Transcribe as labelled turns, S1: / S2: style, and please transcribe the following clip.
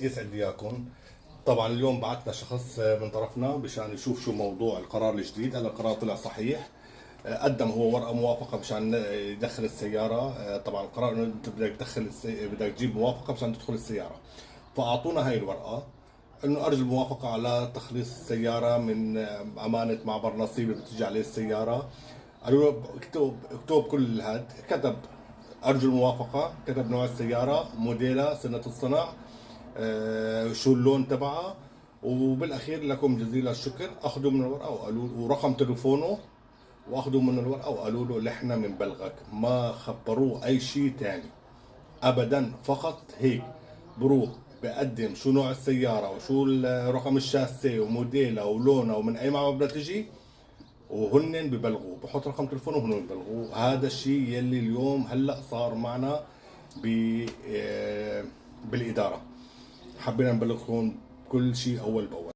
S1: يسعد اياكم. طبعا اليوم بعثنا شخص من طرفنا مشان يشوف شو موضوع القرار الجديد. هذا القرار طلع صحيح. قدم هو ورقه موافقه مشان يدخل السياره. طبعا القرار انه انت بدك بدك تجيب موافقه مشان تدخل السياره. فاعطونا هاي الورقه انه ارجو الموافقه على تخليص السياره من امانه معبر نصيب اللي بتجي عليه السياره. قالوا له اكتب كل هاد. كتب ارجو الموافقه، كتب نوع السياره، موديلها، سنه الصنع، شو اللون تبعها. وبالاخير لكم جزيل الشكر، اخذوا من الورقه وقالوا ورقم تليفونه، واخذوا من الورقه وقالوا له نحن بنبلغك. ما خبروه اي شيء تاني ابدا، فقط هيك بروح بقدم شو نوع السياره وشو رقم الشاسيه وموديلها ولونها ومن اي معبر بدها تجي، وهن ببلغوه. بحط رقم تليفونه وهن ببلغوه. هذا الشيء يلي اليوم هلا صار معنا ب بالاداره. حبينا نبلغكم كل شيء اول باول.